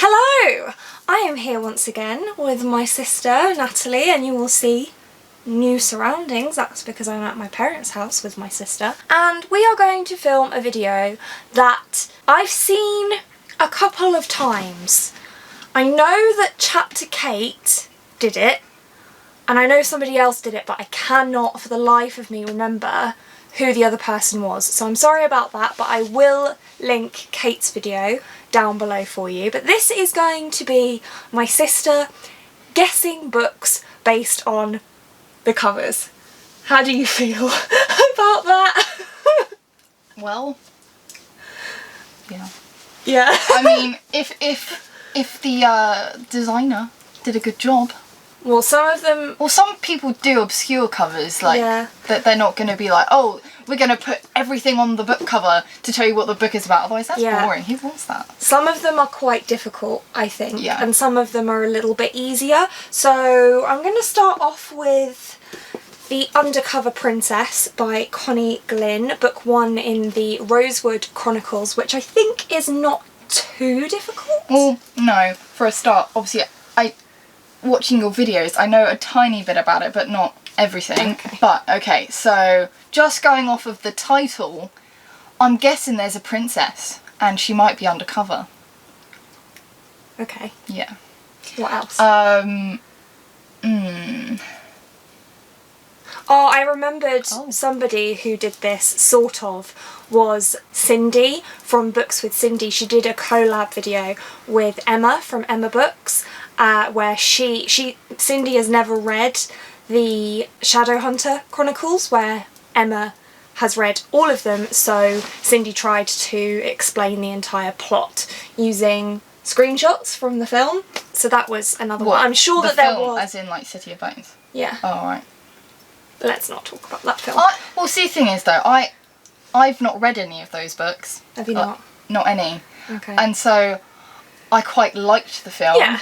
Hello! I am here once again with my sister Natalie, and you will see new surroundings. That's because I'm at my parents' house with my sister. And we are going to film a video that I've seen a couple of times. I know that Chapter Kate did it, and I know somebody else did it, but I cannot for the life of me remember who the other person was. So I'm sorry about that, but I will link Kate's video down below for you. But this is going to be my sister guessing books based on the covers. How do you feel about that? Well, yeah. Yeah. I mean, if the designer did a good job. Well, some of them... Well, some people do obscure covers, like, yeah. that they're not going to be like, oh, we're going to put everything on the book cover to tell you what the book is about, otherwise that's boring. Who wants that? Some of them are quite difficult, I think, yeah. And some of them are a little bit easier. So I'm going to start off with The Undercover Princess by Connie Glynn, book 1 in the Rosewood Chronicles, which I think is not too difficult. Well, no. For a start, obviously, watching your videos, I know a tiny bit about it, but not everything. Okay. But, okay, so just going off of the title, I'm guessing there's a princess, and she might be undercover. Okay. Yeah. What else? Oh, I remembered somebody who did this, sort of, was Cindy from Books with Cindy. She did a collab video with Emma from Emma Books, where Cindy has never read the Shadowhunter Chronicles, where Emma has read all of them, so Cindy tried to explain the entire plot using screenshots from the film. So that was another one. I'm sure that there was... as in, like, City of Bones? Yeah. Oh, right. Let's not talk about that film. Well, see, the thing is, though, I've not read any of those books. Have you not? Not any. Okay. And so I quite liked the film. Yeah.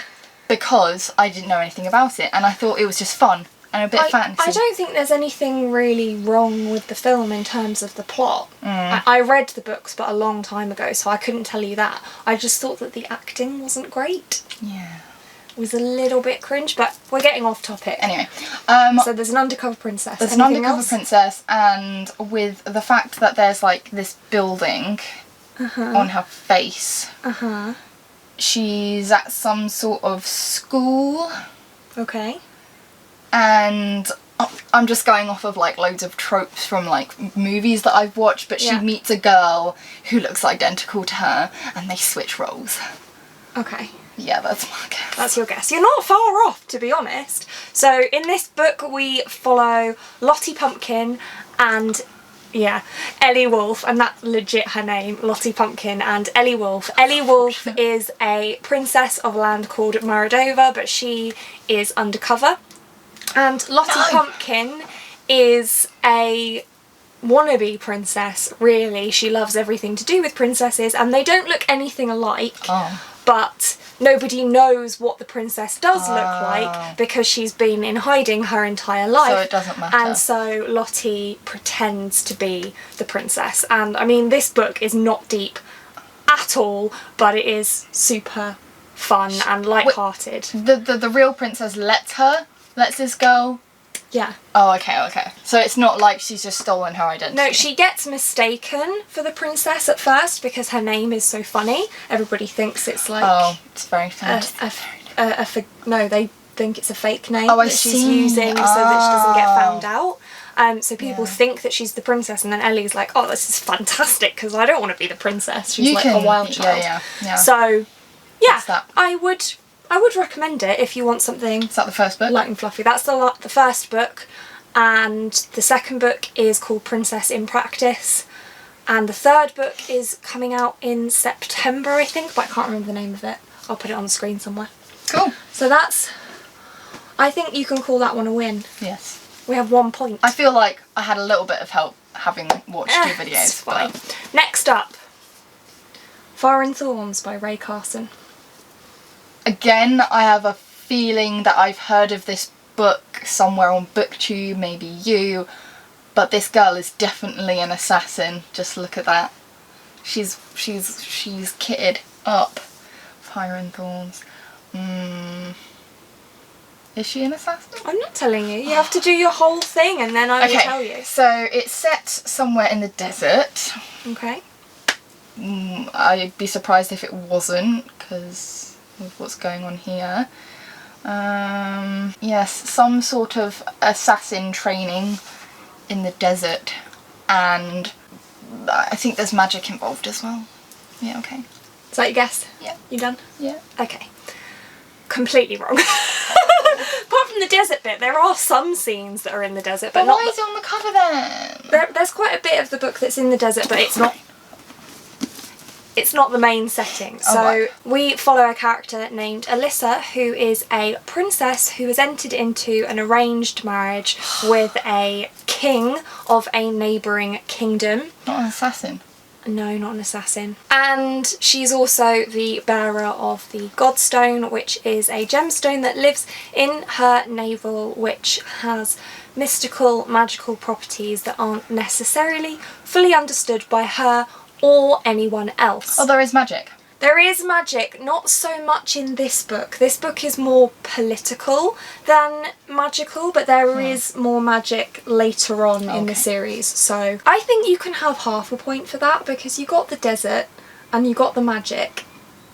Because I didn't know anything about it, and I thought it was just fun and a bit of fantasy. I don't think there's anything really wrong with the film in terms of the plot. I read the books, but a long time ago, so I couldn't tell you that. I just thought that the acting wasn't great. Yeah. It was a little bit cringe, but we're getting off topic. Anyway. So there's an undercover princess. There's an undercover princess, and with the fact that there's, like, this building on her face. She's at some sort of school. Okay. And I'm just going off of, like, loads of tropes from, like, movies that I've watched, but she meets a girl who looks identical to her, and they switch roles. Okay. Yeah, that's my guess. That's your guess. You're not far off, to be honest. So in this book we follow Lottie Pumpkin and... yeah, Ellie Wolf, and that's legit her name, Lottie Pumpkin and Ellie Wolf. Ellie Wolf is a princess of a land called Maradova, but she is undercover. And Lottie Pumpkin is a wannabe princess, really. She loves everything to do with princesses, and they don't look anything alike. But nobody knows what the princess does look like because she's been in hiding her entire life. So it doesn't matter. And so Lottie pretends to be the princess. And I mean, this book is not deep at all, but it is super fun and light-hearted. The real princess lets this girl... Yeah. Oh, okay. So it's not like she's just stolen her identity. No, she gets mistaken for the princess at first because her name is so funny. Everybody thinks it's like... oh, it's very funny. No, they think it's a fake name she's using so that she doesn't get found out. So people think that she's the princess, and then Ellie's like, oh, this is fantastic because I don't want to be the princess. She's a wild child. Yeah. So, yeah, I would recommend it if you want something... Is that the first book? Light and fluffy. That's the first book, and the second book is called Princess in Practice, and the third book is coming out in September, I think, but I can't remember the name of it. I'll put it on the screen somewhere. Cool. So that's... I think you can call that one a win. Yes. We have 1 point. I feel like I had a little bit of help having watched your videos. It's fine. Next up, Fire and Thorns by Ray Carson. Again, I have a feeling that I've heard of this book somewhere on BookTube, maybe you, but this girl is definitely an assassin. Just look at that. She's kitted up fire and thorns. Is she an assassin? I'm not telling you. You have to do your whole thing and then I will tell you. So it's set somewhere in the desert. Okay. I'd be surprised if it wasn't, because of what's going on here. Yes, some sort of assassin training in the desert, and I think there's magic involved as well. Yeah, okay. Is that your guess? Yeah. You done? Yeah. Okay. Completely wrong. Apart from the desert bit, there are some scenes that are in the desert, but not. Why is it on the cover then? There's quite a bit of the book that's in the desert, but it's not. It's not the main setting. So we follow a character named Alyssa, who is a princess who has entered into an arranged marriage with a king of a neighbouring kingdom. Not an assassin. No, not an assassin. And she's also the bearer of the Godstone, which is a gemstone that lives in her navel, which has mystical, magical properties that aren't necessarily fully understood by her or anyone else. Oh, there is magic. There is magic, not so much in this book. This book is more political than magical, but there is more magic later on in the series. So I think you can have half a point for that, because you got the desert and you got the magic.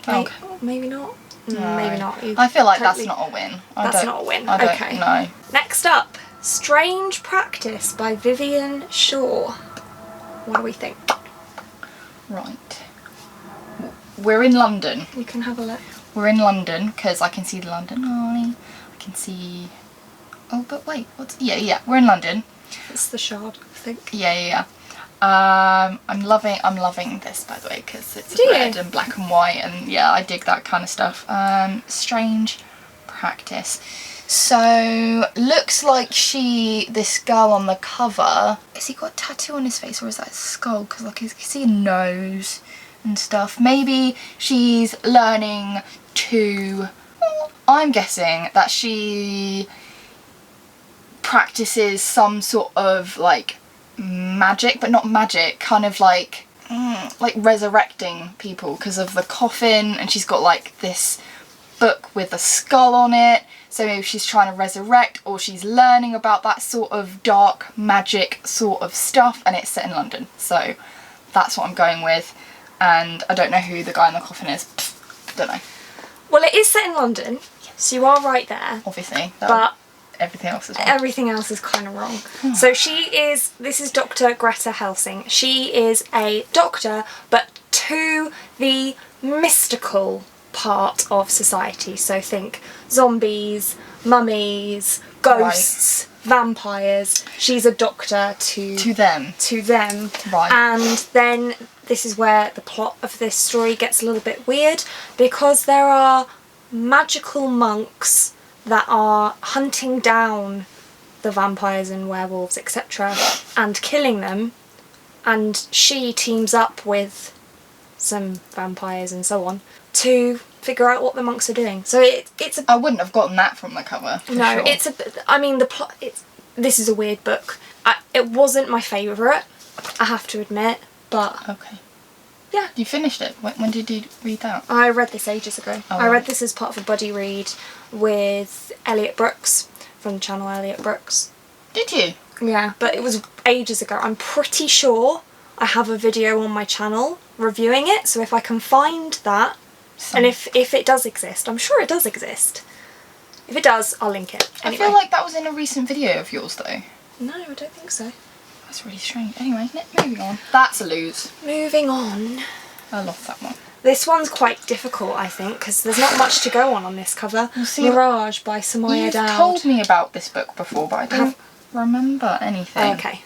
Okay. Maybe not. No. Maybe not. I feel like that's not a win. That's not a win. I don't Okay. know. Next up, Strange Practice by Vivian Shaw. What do we think? Right. We're in London. You can have a look. We're in London, because I can see the London Eye. I can see... Oh, but wait, what's... Yeah, we're in London. It's the Shard, I think. Yeah. I'm loving this, by the way, because it's red and black and white, and yeah, I dig that kind of stuff. Strange Practice. So, looks like this girl on the cover, has he got a tattoo on his face, or is that his skull? Because like, you can see a nose and stuff. Maybe she's learning to... I'm guessing that she practices some sort of like magic, but not magic, kind of like resurrecting people because of the coffin, and she's got like this book with a skull on it. So maybe she's trying to resurrect, or she's learning about that sort of dark magic sort of stuff, and it's set in London. So that's what I'm going with. And I don't know who the guy in the coffin is. Don't know. Well, it is set in London, so you are right there. Obviously. But everything else is wrong. Everything else is kind of wrong. So this is Dr. Greta Helsing. She is a doctor, but to the mystical part of society. So think zombies, mummies, ghosts, vampires. She's a doctor to them. Right. And then this is where the plot of this story gets a little bit weird, because there are magical monks that are hunting down the vampires and werewolves, etc., and killing them, and she teams up with some vampires and so on to figure out what the monks are doing. So it's a... I wouldn't have gotten that from the cover. No, sure. it's a... I mean, the plot... This is a weird book. It wasn't my favourite, I have to admit, but... Okay. Yeah. You finished it? When did you read that? I read this ages ago. Oh, I read this as part of a buddy read with Elliot Brooks, from the channel Elliot Brooks. Did you? Yeah, but it was ages ago. I'm pretty sure I have a video on my channel reviewing it, so if I can find that, and if it does exist, I'm sure it does exist. If it does, I'll link it. Anyway. I feel like that was in a recent video of yours though. No, I don't think so. That's really strange. Anyway, moving on. That's a lose. Moving on. I lost that one. This one's quite difficult, I think, because there's not much to go on this cover. Mirage by Samaya Dowd. You've told me about this book before, but I don't remember anything. Okay.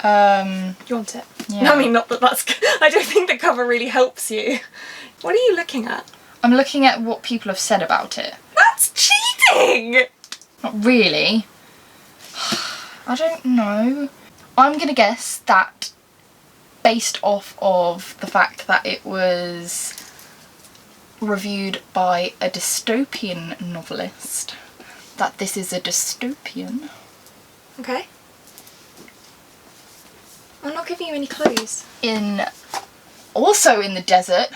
You want it? Yeah. I mean, not that that's... I don't think the cover really helps you. What are you looking at? I'm looking at what people have said about it. That's cheating! Not really. I don't know. I'm going to guess that, based off of the fact that it was reviewed by a dystopian novelist, that this is a dystopian. Okay. I'm not giving you any clues. Also in the desert,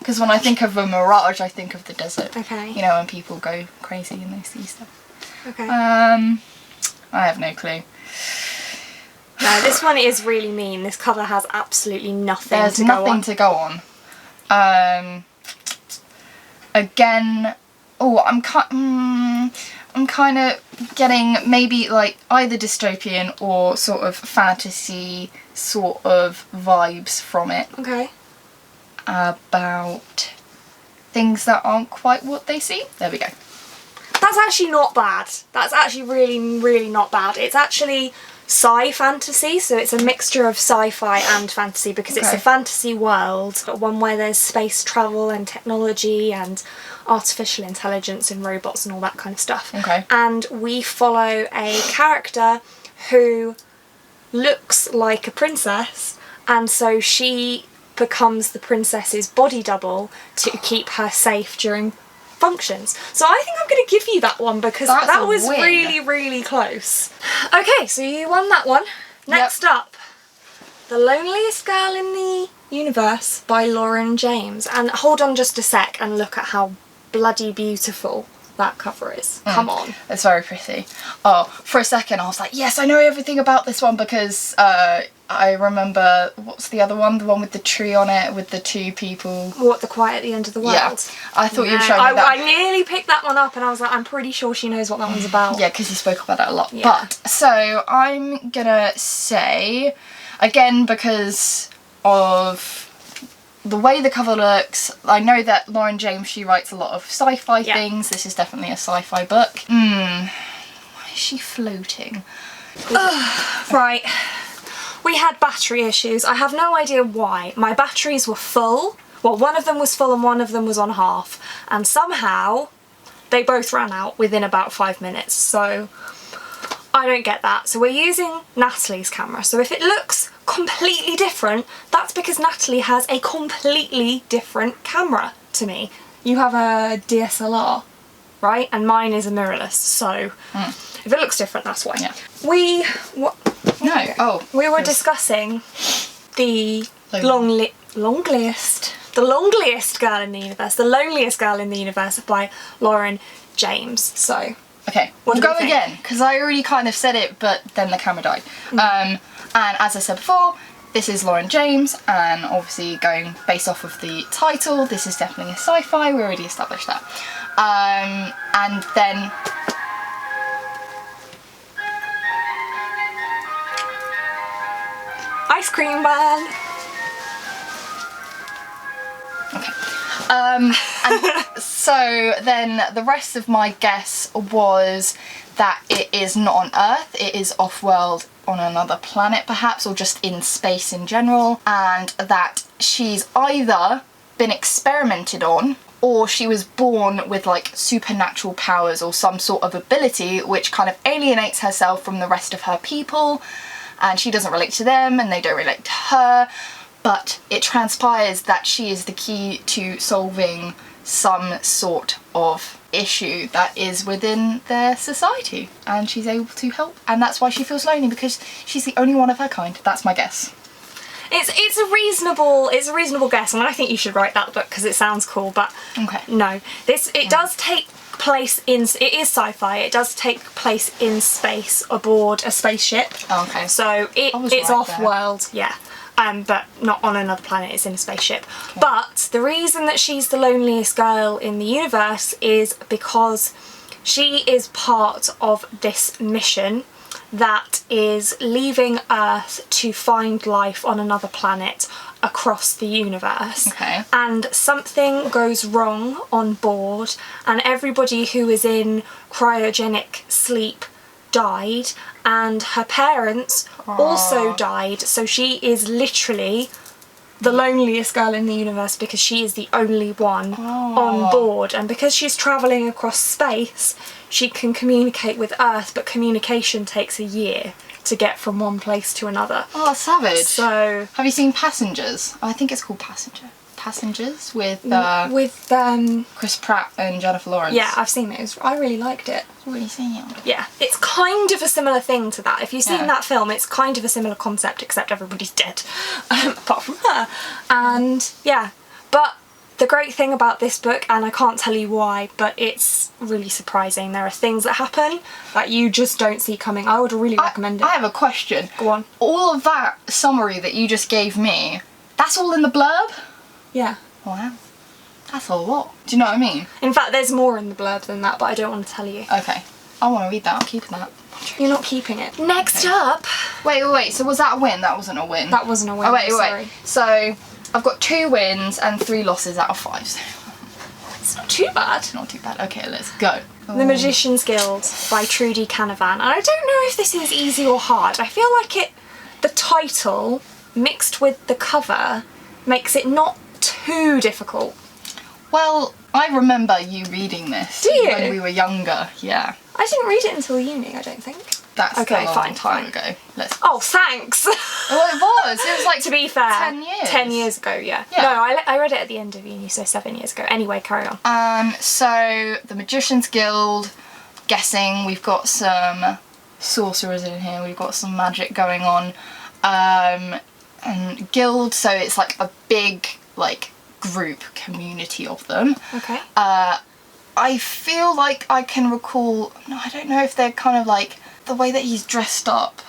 Because when I think of a mirage, I think of the desert. Okay. You know, when people go crazy and they see stuff. Okay. I have no clue. No, this one is really mean. This cover has absolutely nothing There's to go on. nothing to go on. Again, I'm kind of getting maybe like either dystopian or sort of fantasy sort of vibes from it. Okay. About things that aren't quite what they seem. There we go. That's actually not bad. That's actually really, really not bad. It's actually sci-fantasy, so it's a mixture of sci-fi and fantasy because it's a fantasy world, one where there's space travel and technology and artificial intelligence and robots and all that kind of stuff. Okay. And we follow a character who looks like a princess, and so she becomes the princess's body double to keep her safe during functions. So I think I'm going to give you that one because that was really, really close. Okay, so you won that one. Next up, The Loneliest Girl in the Universe by Lauren James. And hold on just a sec and look at how bloody beautiful that cover is. Come on. It's very pretty. Oh, for a second I was like, yes, I know everything about this one because I remember, what's the other one? The one with the tree on it with the two people. What, The Quiet at the End of the World? Yeah. I thought you were showing me that. I nearly picked that one up and I was like, I'm pretty sure she knows what that one's about. Yeah, because you spoke about it a lot. Yeah. But, so I'm gonna say, again, because of the way the cover looks, I know that Lauren James, she writes a lot of sci-fi things. This is definitely a sci-fi book. Why is she floating? Right. We had battery issues. I have no idea why. My batteries were full. Well, one of them was full and one of them was on half. And somehow they both ran out within about 5 minutes. So I don't get that. So we're using Natalie's camera. So if it looks completely different, that's because Natalie has a completely different camera to me. You have a DSLR, right? And mine is a mirrorless. So if it looks different, that's why. Yeah. We were discussing the loneliest girl in the universe, The Loneliest Girl in the Universe by Lauren James. So okay, we'll go again because I already kind of said it, but then the camera died. And as I said before, this is Lauren James, and obviously going based off of the title, this is definitely a sci-fi. We already established that. And then ice cream man. okay. And so then the rest of my guess was that it is not on Earth, it is off-world on another planet perhaps, or just in space in general, and that she's either been experimented on or she was born with like supernatural powers or some sort of ability which kind of alienates herself from the rest of her people, and she doesn't relate to them and they don't relate to her. But it transpires that she is the key to solving some sort of issue that is within their society, and she's able to help, and that's why she feels lonely, because she's the only one of her kind. That's my guess. It's a reasonable guess, and I think you should write that book because it sounds cool. But no, it does take place in. It is sci-fi. It does take place in space aboard a spaceship. Oh, okay. So it's off-world, yeah. But not on another planet, it's in a spaceship. Okay. But the reason that she's the loneliest girl in the universe is because she is part of this mission that is leaving Earth to find life on another planet across the universe. Okay. And something goes wrong on board, and everybody who is in cryogenic sleep died, and her parents also died, so she is literally the loneliest girl in the universe because she is the only one on board, and because she's travelling across space she can communicate with Earth, but communication takes a year to get from one place to another. Oh, savage. So have you seen Passengers? I think it's called Passengers with Chris Pratt and Jennifer Lawrence. Yeah, I've seen it. I really liked it. I've already seen it. Yeah, it's kind of a similar thing to that. If you've seen that film, it's kind of a similar concept, except everybody's dead, apart from her. And yeah, but The great thing about this book, and I can't tell you why, but it's really surprising. There are things that happen that you just don't see coming. I would really recommend it. I have a question. Go on. All of that summary that you just gave me, that's all in the blurb? Yeah. Wow. That's a lot. Do you know what I mean? In fact, there's more in the blurb than that, but I don't want to tell you. Okay. I want to read that. I'm keeping that. You're not keeping it. Next up... Wait. So was that a win? That wasn't a win. That wasn't a win. Oh, wait. Sorry. So I've got 2 wins and 3 losses out of 5. So It's not too bad. not too bad. Okay, let's go. The Magician's Guild by Trudy Canavan. And I don't know if this is easy or hard. I feel like the title mixed with the cover makes it not too difficult. Well, I remember you reading this Do you? when we were younger. Yeah. I didn't read it until uni, I don't think. That's Okay, a long fine, time fine. ago. Let's. Oh, thanks! Well, it was. It was like To be fair, 10 years. 10 years ago, yeah. Yeah. No, I read it at the end of uni, so 7 years ago. Anyway, carry on. So the Magician's Guild. Guessing we've got some sorcerers in here. We've got some magic going on. And guild. So it's like a big group community of them. Okay. I feel like I can recall. No, I don't know if they're kind of like the way that he's dressed up.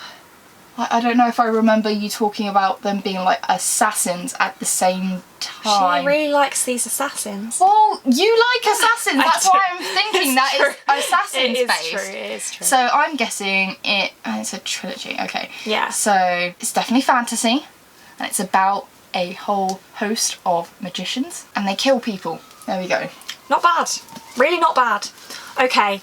I don't know if I remember you talking about them being like assassins at the same time. She really likes these assassins. Well, you like assassins. That's why I'm thinking that true. is assassins It is based. true, it is true. So I'm guessing it's a trilogy. Okay. Yeah. So it's definitely fantasy, and it's about a whole host of magicians, and they kill people. There we go. Not bad. Really not bad. Okay.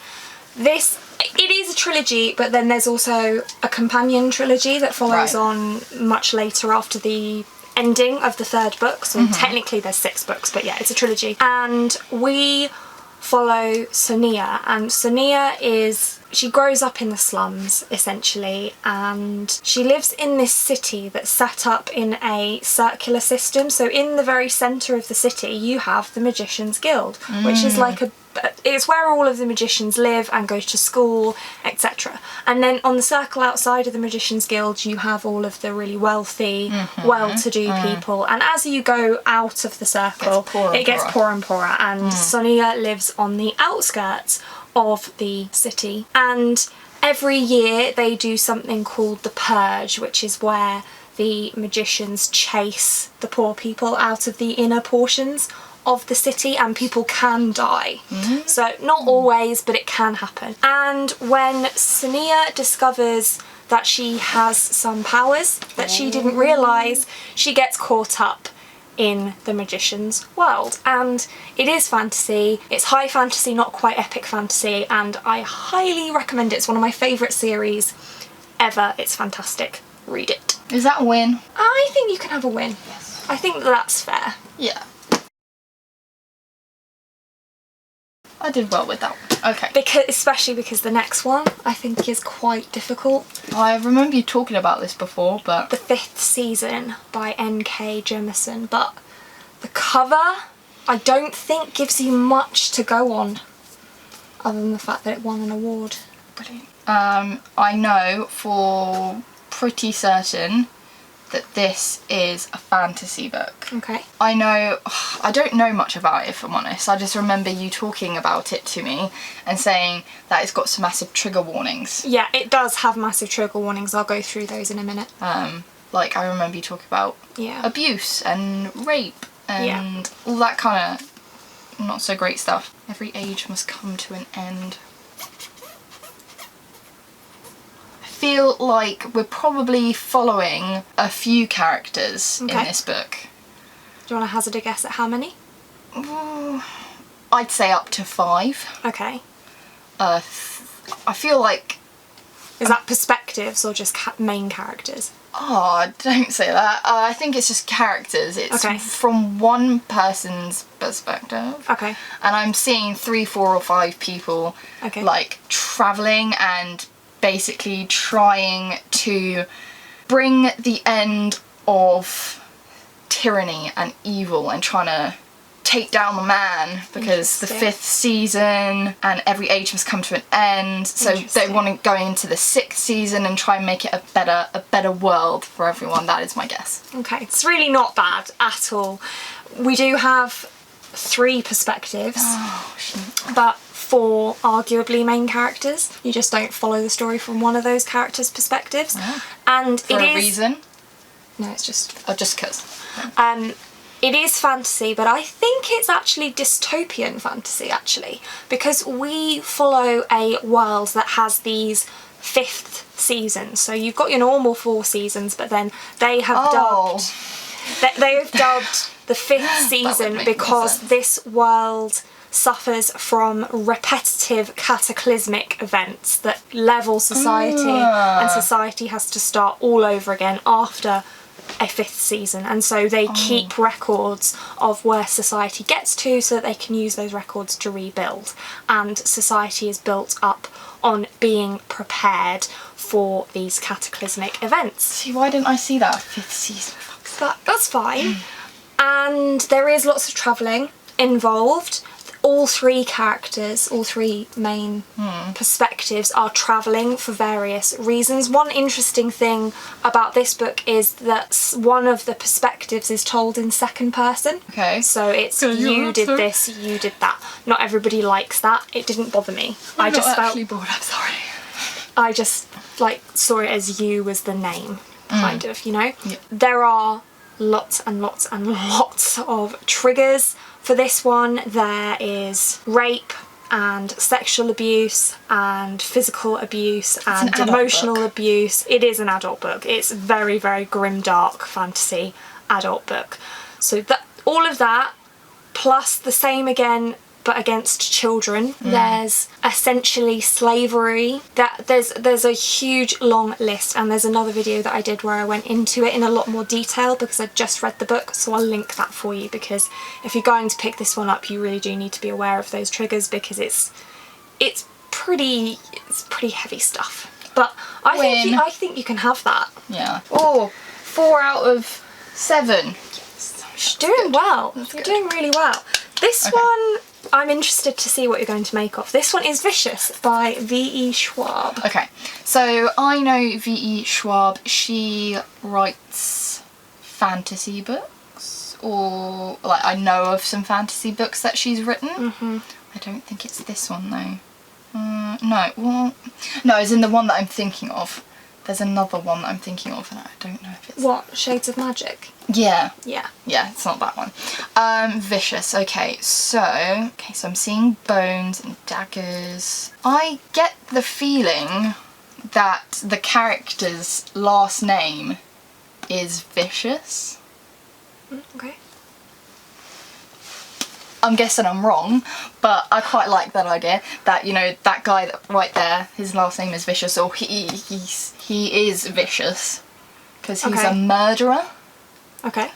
It is a trilogy, but then there's also a companion trilogy that follows Right. on much later after the ending of the 3rd book. So technically there's 6 books, but yeah, it's a trilogy. And we follow Sonia, and Sonia she grows up in the slums, essentially, and she lives in this city that's set up in a circular system. So in the very centre of the city, you have the Magician's Guild, which is like it's where all of the magicians live and go to school, etc. And then on the circle outside of the Magician's Guild, you have all of the really wealthy, well-to-do people. And as you go out of the circle, it gets poorer and poorer. And Sonia lives on the outskirts of the city. And every year they do something called the Purge, which is where the magicians chase the poor people out of the inner portions of the city, and people can die. So not always, but it can happen. And when Sonia discovers that she has some powers that she didn't realise, she gets caught up in the magician's world. And it is fantasy. It's high fantasy, not quite epic fantasy, and I highly recommend it. It's one of my favourite series ever. It's fantastic. Read it. Is that a win? I think you can have a win. Yes. I think that's fair. Yeah. I did well with that one. Okay. Especially because the next one I think is quite difficult. I remember you talking about this before, but... The 5th Season by N.K. Jemisin, but the cover I don't think gives you much to go on other than the fact that it won an award. Brilliant. I know for pretty certain that this is a fantasy book. Okay. I don't know much about it, if I'm honest. I just remember you talking about it to me and saying that it's got some massive trigger warnings. Yeah, it does have massive trigger warnings. I'll go through those in a minute. I remember you talking about abuse and rape and all that kind of not so great stuff. Every age must come to an end. I feel like we're probably following a few characters in this book. Do you want to hazard a guess at how many? I'd say up to 5. Okay. I feel like... Is that perspectives or just main characters? Oh, don't say that. I think it's just characters. It's from one person's perspective. Okay. And I'm seeing 3, 4 or 5 people travelling and basically trying to bring the end of tyranny and evil and trying to take down the man, because the 5th season and every age must come to an end, so they want to go into the 6th season and try and make it a better world for everyone. That is my guess. Okay, it's really not bad at all. We do have 3 perspectives, Oh, shit. but 4 arguably main characters. You just don't follow the story from one of those characters' perspectives. Oh. And For a reason? No, it's just... Or just because? It is fantasy, but I think it's actually dystopian fantasy, actually, because we follow a world that has these 5th seasons. So you've got your normal 4 seasons, but then they have dubbed... They have dubbed the 5th season because this world suffers from repetitive cataclysmic events that level society, and society has to start all over again after a 5th season, and so they keep records of where society gets to so that they can use those records to rebuild, and society is built up on being prepared for these cataclysmic events. See, why didn't I see that 5th season? That's fine. And there is lots of travelling involved. All 3 characters, all 3 main perspectives are travelling for various reasons. One interesting thing about this book is that one of the perspectives is told in 2nd person. Okay. So it's you did this, you did that. Not everybody likes that. It didn't bother me. I'm not actually bored, I'm sorry. I just saw it as you as the name, kind of, you know? Yeah. There are lots and lots and lots of triggers. For this one, there is rape and sexual abuse and physical abuse and emotional abuse. It is an adult book. It's a very, very grim, dark fantasy adult book. So that all of that, plus the same again, but against children. There's essentially slavery. There's a huge long list, and there's another video that I did where I went into it in a lot more detail because I just read the book, so I'll link that for you, because if you're going to pick this one up, you really do need to be aware of those triggers, because it's pretty heavy stuff. But I think you can have that. Yeah. Oh, 4 out of 7. Yes. You're doing well. You're doing really well. This one, I'm interested to see what you're going to make of. This one is Vicious by V.E. Schwab. Okay, so I know V.E. Schwab. She writes fantasy books, or I know of some fantasy books that she's written. I don't think it's this one though. No, it's in the one that I'm thinking of. There's another one that I'm thinking of, and I don't know if it's... What? Shades of Magic? Yeah. Yeah. Yeah, it's not that one. Vicious. Okay, so I'm seeing bones and daggers. I get the feeling that the character's last name is Vicious. Okay. I'm guessing I'm wrong, but I quite like that idea that, you know, that guy that right there, his last name is Vicious, or he is vicious because he's a murderer. Okay.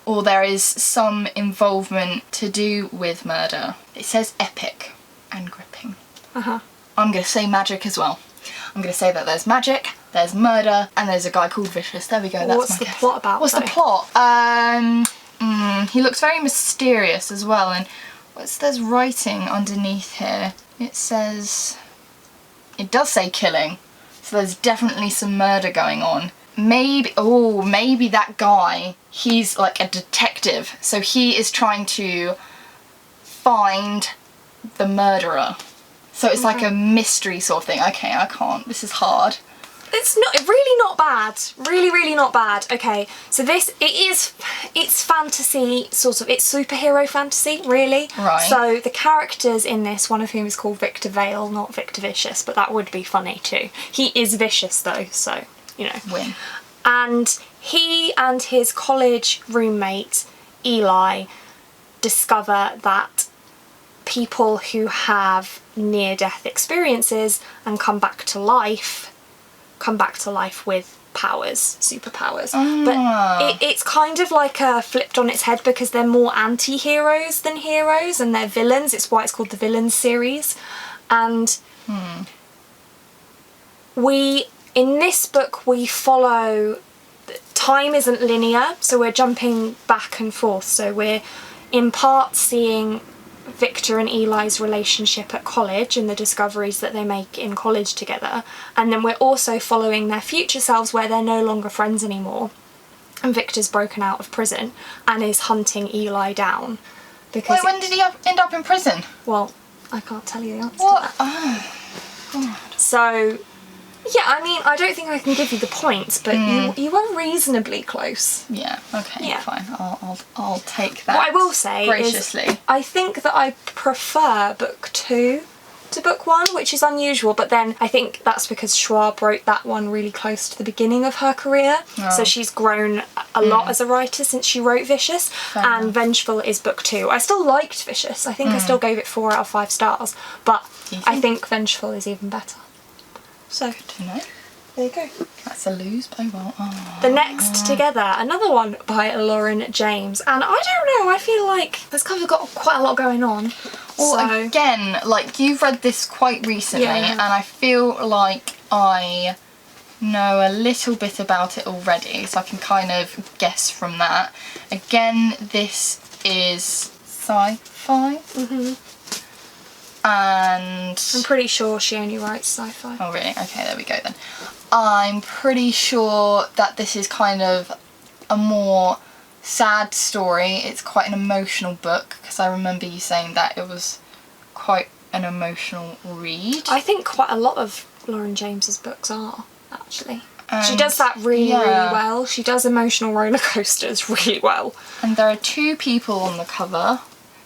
Or there is some involvement to do with murder. It says epic and gripping. I'm going to say magic as well. I'm going to say that there's magic, there's murder, and there's a guy called Vicious. There we go, that's What's the plot about? What's the plot? He looks very mysterious as well, and there's writing underneath here. It says... It does say killing, so there's definitely some murder going on. Maybe that guy, he's like a detective, so he is trying to find the murderer. So it's like a mystery sort of thing. Okay, I can't. This is hard. It's really not bad. Really not bad. Okay, so it's fantasy, sort of, it's superhero fantasy, really. Right. So the characters in this, one of whom is called Victor Vale, not Victor Vicious, but that would be funny too. He is vicious though, so, you know. Win. And he and his college roommate, Eli, discover that people who have near-death experiences and come back to life with powers, superpowers. But it's kind of like flipped on its head because they're more anti-heroes than heroes, and they're villains. It's why it's called the Villains series. And in this book we follow... Time isn't linear, so we're jumping back and forth. So we're in part seeing Victor and Eli's relationship at college and the discoveries that they make in college together, and then we're also following their future selves where they're no longer friends anymore, and Victor's broken out of prison and is hunting Eli down Because Wait, when did he end up in prison? well, I can't tell you the answer What? to that. Oh, So, yeah, I mean, I don't think I can give you the points, but you were reasonably close. yeah. Okay. Yeah. Fine. I'll take that. What I will say graciously. is I think that I prefer book 2 to book 1, which is unusual, but then I think that's because Schwab wrote that one really close to the beginning of her career, so she's grown a lot as a writer since she wrote Vicious, and Vengeful is book 2. I still liked Vicious, I think I still gave it 4 out of 5 stars, but I think Vengeful is even better. So, Good to know. there you go. That's a lose, but oh well. Oh. The Next Together, another one by Lauren James, and I don't know, I feel like this cover's got quite a lot going on. Well, So, again, like, you've read this quite recently, Yeah. and I feel like I know a little bit about it already, so I can kind of guess from that. Again, this is sci-fi. And... I'm pretty sure she only writes sci-fi. Oh, really? Okay, there we go then. I'm pretty sure that this is kind of a more sad story. It's quite an emotional book, because I remember you saying that it was quite an emotional read. I think quite a lot of Lauren James's books are, actually. She And, does that really, yeah. really well. She does emotional roller coasters really well. And there are 2 people on the cover.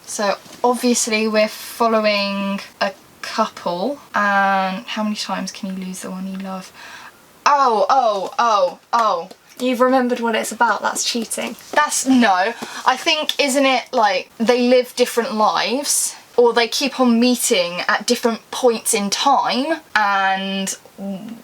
So obviously we're following a couple. And how many times can you lose the one you love? Oh. You've remembered what it's about, that's cheating. No. I think, isn't it like they live different lives? Or they keep on meeting at different points in time, and,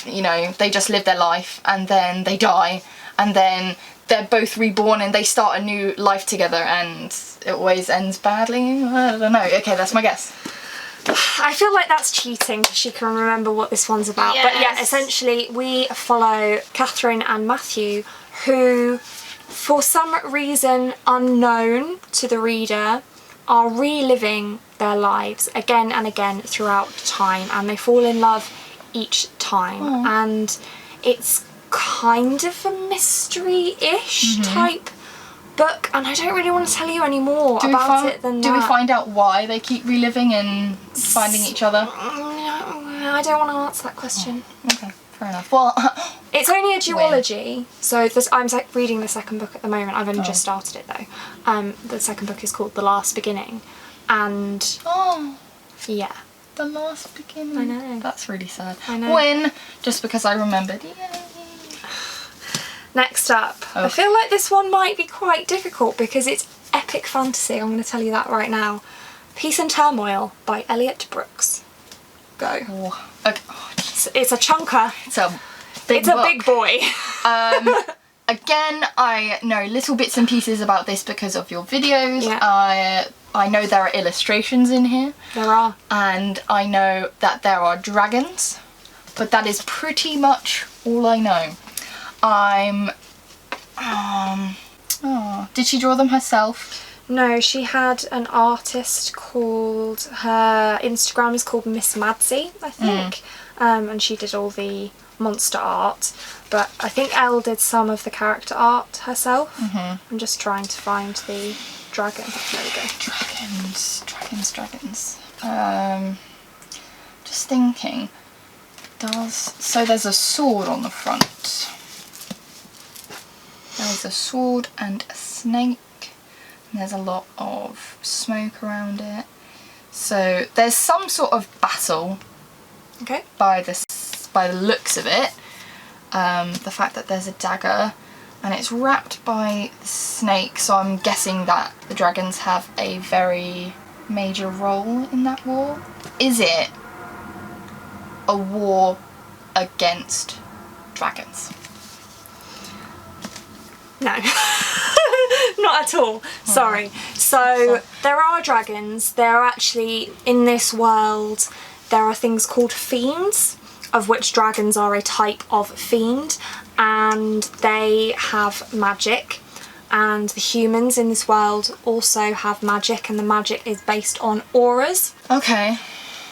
you know, they just live their life, and then they die, and then they're both reborn and they start a new life together, and it always ends badly. I don't know. Okay, that's my guess. I feel like that's cheating because she can remember what this one's about. But yeah, Yes. essentially we follow Catherine and Matthew, who, for some reason unknown to the reader, are reliving their lives again and again throughout time, and they fall in love each time. And it's kind of a mystery-ish type book, and I don't really want to tell you any more about it than that. Do we find out why they keep reliving and finding each other? I don't want to answer that question. Okay, fair enough. Well, It's only a duology, so I'm reading the second book at the moment. I've only just started it though. The second book is called The Last Beginning, and yeah. The Last Beginning. I know. That's really sad. I know. When, just because I remembered. Yay. Next up, I feel like this one might be quite difficult because it's epic fantasy. I'm going to tell you that right now. Peace and Turmoil by Elliot Brooks. Go. Oh, okay. It's a chunker. It's a big It's a big boy. Again, I know little bits and pieces about this because of your videos. Yeah. I know there are illustrations in here. There are. And I know that there are dragons, but that is pretty much all I know. Did she draw them herself? No, she had an artist called, her Instagram is called Miss Madsy, I think, and she did all the monster art, but I think Elle did some of the character art herself. I'm just trying to find the dragon. There we go. Dragons. Just thinking, so there's a sword on the front. There's a sword and a snake. And there's a lot of smoke around it. So there's some sort of battle. Okay. By the looks of it. The fact that there's a dagger and it's wrapped by the snake, so I'm guessing that the dragons have a very major role in that war. Is it a war against dragons? No. Not at all. Sorry. So there are dragons. There are actually, in this world, there are things called fiends, of which dragons are a type of fiend, and they have magic. And the humans in this world also have magic, and the magic is based on auras. Okay.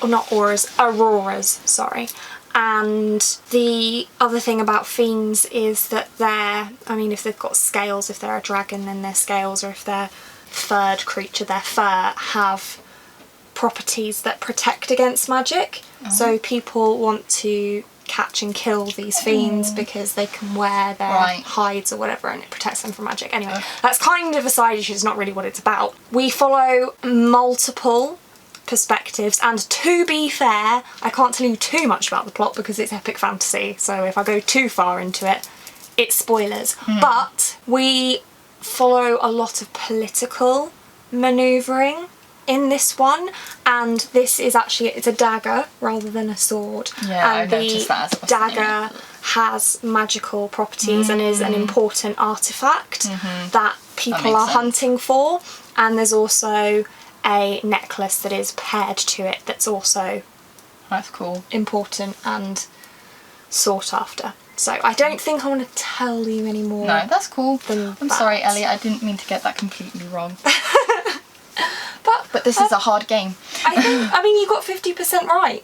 Or not auras, auroras, sorry. And the other thing about fiends is that if they've got scales, if they're a dragon, then they're scales, or if they're furred creature. Their fur have properties that protect against magic. So people want to catch and kill these fiends because they can wear their hides or whatever and it protects them from magic. Anyway, that's kind of a side issue, it's not really what it's about. We follow multiple perspectives, and to be fair, I can't tell you too much about the plot because it's epic fantasy, so if I go too far into it, it's spoilers. But we follow a lot of political manoeuvring in this one, and this is actually, it's a dagger rather than a sword. Yeah, and I noticed that as well. Dagger has magical properties and is an important artifact that people are hunting for, and there's also a necklace that is paired to it that's also important and sought after. So I don't think I want to tell you any more. No, that's cool. I'm sorry, Ellie, I didn't mean to get that completely wrong. But this is a hard game. I mean, you got 50% right.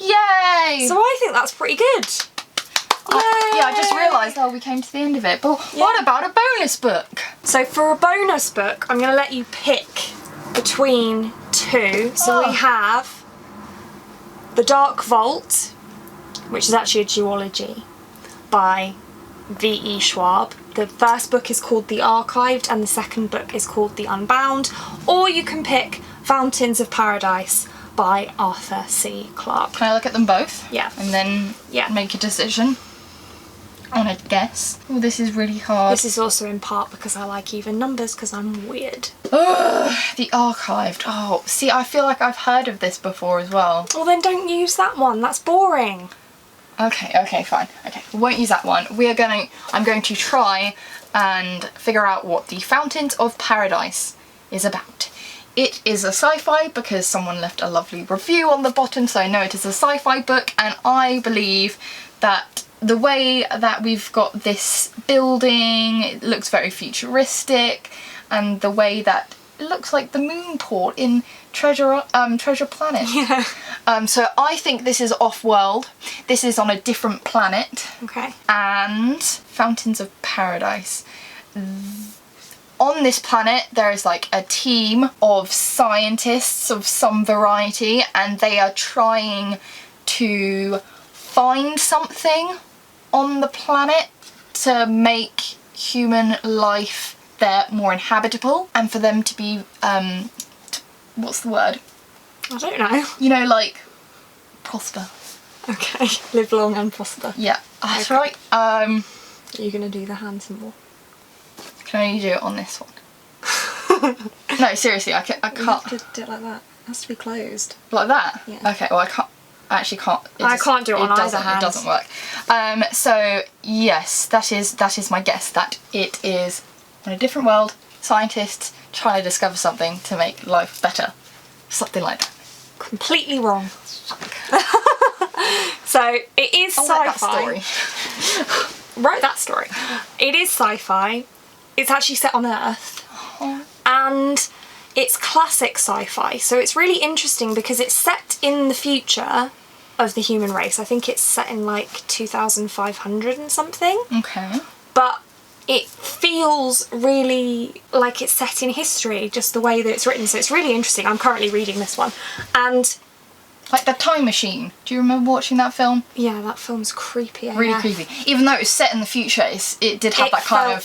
Yay! So I think that's pretty good. Yeah, I just realised, we came to the end of it. But what about a bonus book? So for a bonus book, I'm going to let you pick between two. So we have The Dark Vault, which is actually a duology by V.E. Schwab. The first book is called The Archived and the second book is called The Unbound. Or you can pick Fountains of Paradise by Arthur C. Clarke. Can I look at them both? Yeah. And then make a decision? On a guess. Oh, this is really hard. This is also in part because I like even numbers because I'm weird. The Archived. Oh, see, I feel like I've heard of this before as well. Well, then don't use that one. That's boring. Okay, fine. Okay, we won't use that one. I'm going to try and figure out what the Fountains of Paradise is about. It is a sci-fi because someone left a lovely review on the bottom, so I know it is a sci-fi book, and I believe that the way that we've got this building, it looks very futuristic, and the way that it looks like the moon port in Treasure Planet. Yeah. So I think this is off-world. This is on a different planet. Okay. And Fountains of Paradise. On this planet, there is like a team of scientists of some variety, and they are trying to find something on the planet to make human life there more inhabitable, and for them to be, what's the word? I don't know. You know, like, prosper. Okay, live long and prosper. Yeah, that's right. Are you going to do the hand symbol? Can I only do it on this one? No, seriously, I can't. You have to do it like that. It has to be closed. Like that? Yeah. Okay, well I actually can't. I can't do it on either hand. It doesn't work. So yes, that is my guess, that it is on a different world, scientists trying to discover something to make life better. Something like that. Completely wrong. So it is sci-fi. Write that story. It is sci-fi. It's actually set on Earth. And it's classic sci-fi. So it's really interesting because it's set in the future of the human race. I think it's set in like 2500 and something. Okay. But it feels really like it's set in history, just the way that it's written. So it's really interesting. I'm currently reading this one. And like The Time Machine. Do you remember watching that film? yeah, that film's creepy. Really creepy. Even though it was set in the future, it did have that kind of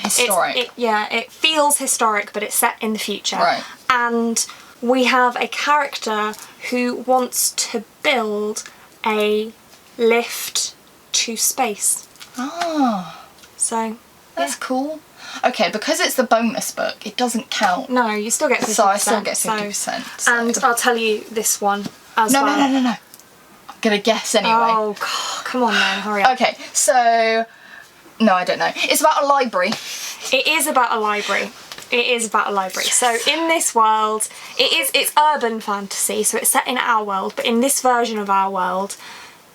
historic. It feels historic, but it's set in the future. Right. And we have a character who wants to build a lift to space. Ah. So that's cool. Okay, because it's the bonus book, it doesn't count. No, you still get 50%. So I still get 50%. So. And I'll tell you this one as well. No. I'm gonna guess anyway. Oh, God, come on then, hurry up. Okay, so no, I don't know. It's about a library. It is about a library. It is about a library. Yes. So in this world, it's urban fantasy, so it's set in our world, but in this version of our world,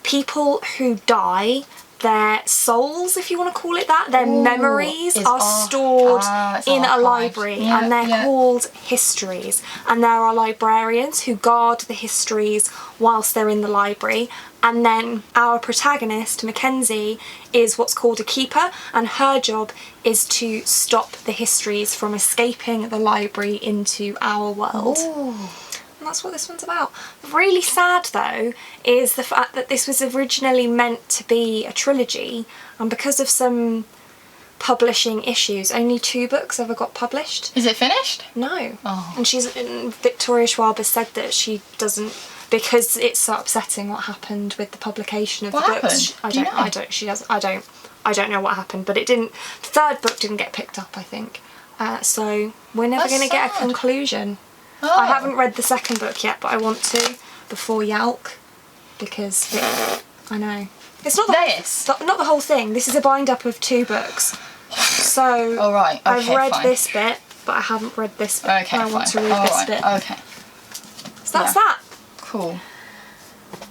people who die their souls, if you want to call it that, their memories are stored in a library, and they're called histories. And there are librarians who guard the histories whilst they're in the library. And then our protagonist, Mackenzie, is what's called a keeper, and her job is to stop the histories from escaping the library into our world. Ooh. And that's what this one's about. Really sad though is the fact that this was originally meant to be a trilogy, and because of some publishing issues, only 2 books ever got published. Is it finished? No. Oh. And Victoria Schwab has said that she doesn't, because it's so upsetting what happened with the publication of the books. I don't know what happened, but it didn't. The 3rd book didn't get picked up, I think. So we're never going to get a conclusion. Oh. I haven't read the 2nd book yet, but I want to before Yalk, because I know it's not not the whole thing. This is a bind up of 2 books. So okay, I've read this bit, but I haven't read this bit. Okay, and I want to read this bit. Okay. So that's that. Cool.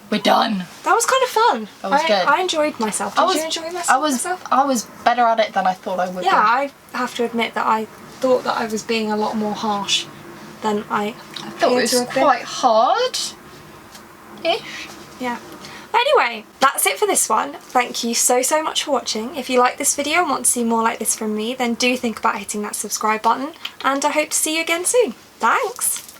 We're done. That was kind of fun. That was good. I enjoyed myself. Did you enjoy myself? I was better at it than I thought I would be. Yeah, I have to admit that I thought that I was being a lot more harsh than I thought it was quite hard-ish. Yeah. Anyway, that's it for this one. Thank you so much for watching. If you like this video and want to see more like this from me, then do think about hitting that subscribe button, and I hope to see you again soon. Thanks!